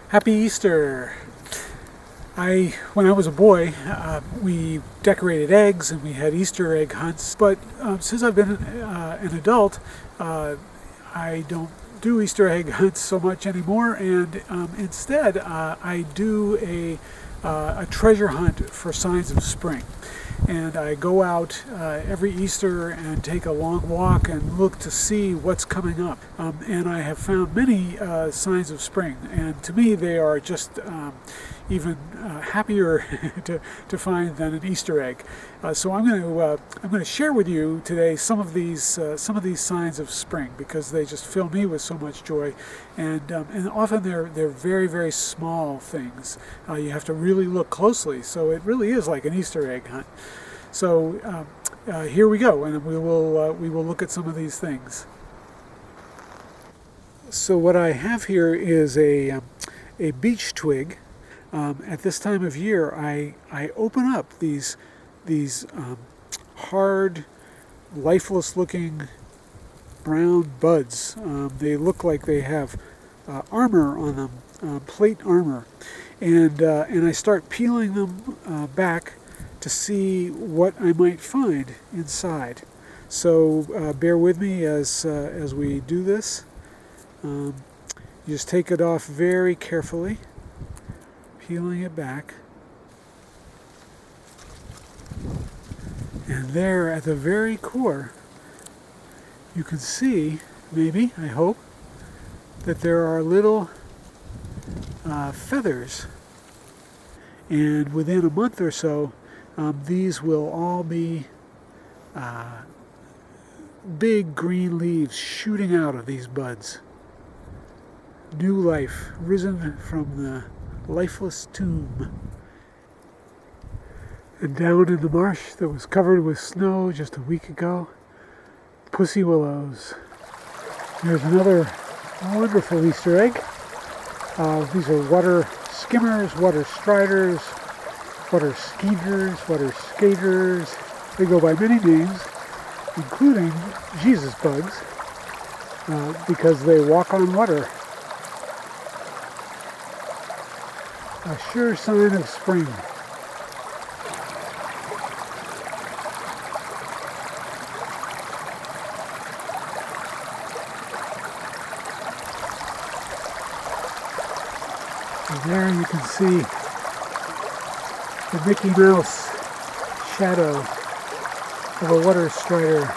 Happy Easter! When I was a boy, we decorated eggs and we had Easter egg hunts. But since I've been an adult, I don't do Easter egg hunts so much anymore. And instead, I do a treasure hunt for signs of spring. And I go out every Easter and take a long walk and look to see what's coming up. And I have found many signs of spring. And to me, they are just even happier to find than an Easter egg. So I'm going to share with you today some of these signs of spring, because they just fill me with so much joy, and often they're very, very small things. You have to really look closely, so it really is like an Easter egg hunt. So here we go, and we will look at some of these things. So what I have here is a beech twig. At this time of year, I open up these hard, lifeless-looking brown buds. They look like they have armor on them, plate armor, and I start peeling them back to see what I might find inside. So bear with me as we do this. You just take it off very carefully, peeling it back. And there at the very core, you can see, maybe, I hope, that there are little feathers. And within a month or so, these will all be big green leaves shooting out of these buds. New life, risen from the lifeless tomb. And down in the marsh that was covered with snow just a week ago, pussy willows. There's another wonderful Easter egg. These are water skimmers, water striders, water skeeters, water skaters. They go by many names, including Jesus bugs, because they walk on water. A sure sign of spring. And there you can see the Mickey Mouse shadow of a water strider,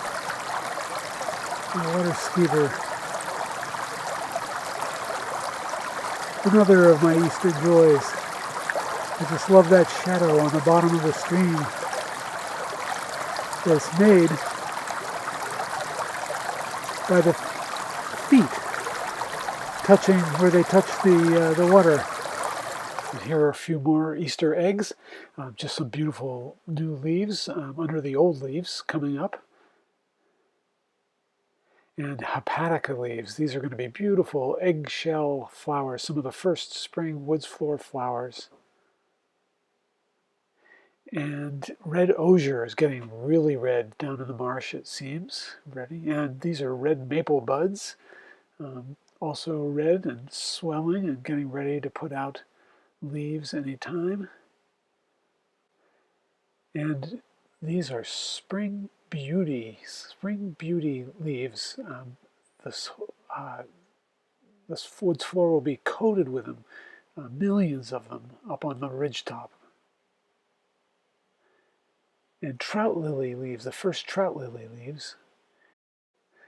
a water skeeter. Another of my Easter joys. I just love that shadow on the bottom of the stream that's made by the feet touching where they touch the water. And here are a few more Easter eggs. Just some beautiful new leaves under the old leaves coming up. And hepatica leaves. These are going to be beautiful eggshell flowers, some of the first spring woods floor flowers. And red osier is getting really red down in the marsh, it seems. Ready. And these are red maple buds, also red and swelling and getting ready to put out leaves anytime. And these are spring beauty leaves. This woods floor will be coated with them, millions of them up on the ridgetop. And trout lily leaves, the first trout lily leaves.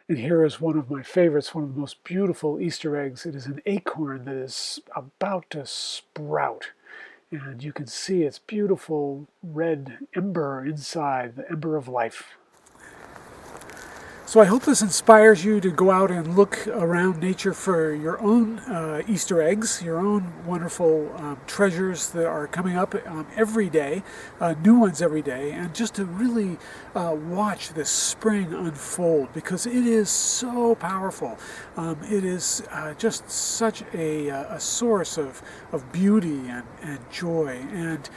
And here is one of my favorites, one of the most beautiful Easter eggs. It is an acorn that is about to sprout. And you can see its beautiful red ember inside, the ember of life. So I hope this inspires you to go out and look around nature for your own Easter eggs, your own wonderful treasures that are coming up every day, new ones every day, and just to really watch this spring unfold, because it is so powerful. It is just such a source of beauty and joy, and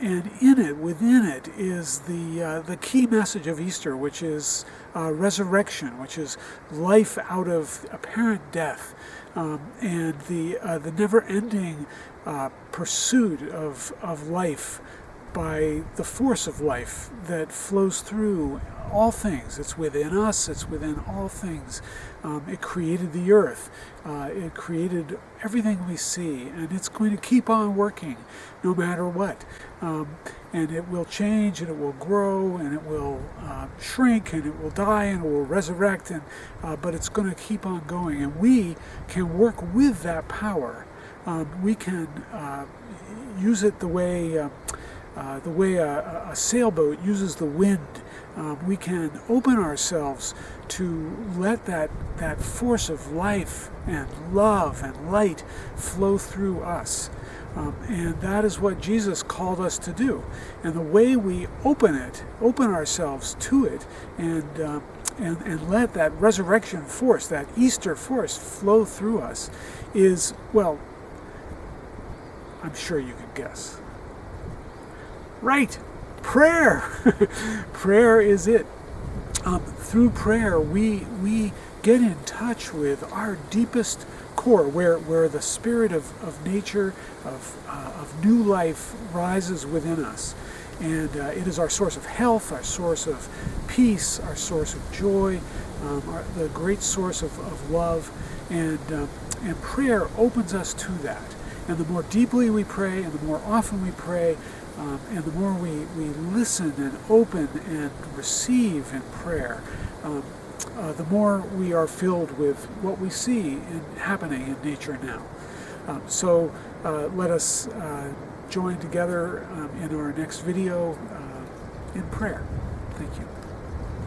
in it, within it, is the key message of Easter, which is resurrection, which is life out of apparent death. and the never-ending pursuit of life by the force of life that flows through all things. It's within us, it's within all things. It created the earth, it created everything we see, and it's going to keep on working no matter what. And it will change, and it will grow, and it will shrink, and it will die, and it will resurrect, but it's going to keep on going. And we can work with that power. We can use it the way a sailboat uses the wind. We can open ourselves to let that force of life and love and light flow through us. And that is what Jesus called us to do. And the way we open ourselves to it, and let that resurrection force, that Easter force, flow through us is, well, I'm sure you can guess. Right, prayer. Prayer is it. Through prayer, we get in touch with our deepest core, where the spirit of nature, of new life rises within us. And it is our source of health, our source of peace, our source of joy, the great source of love. And prayer opens us to that. And the more deeply we pray, and the more often we pray, and the more we listen and open and receive in prayer, the more we are filled with what we see happening in nature now. So let us join together in our next video in prayer. Thank you.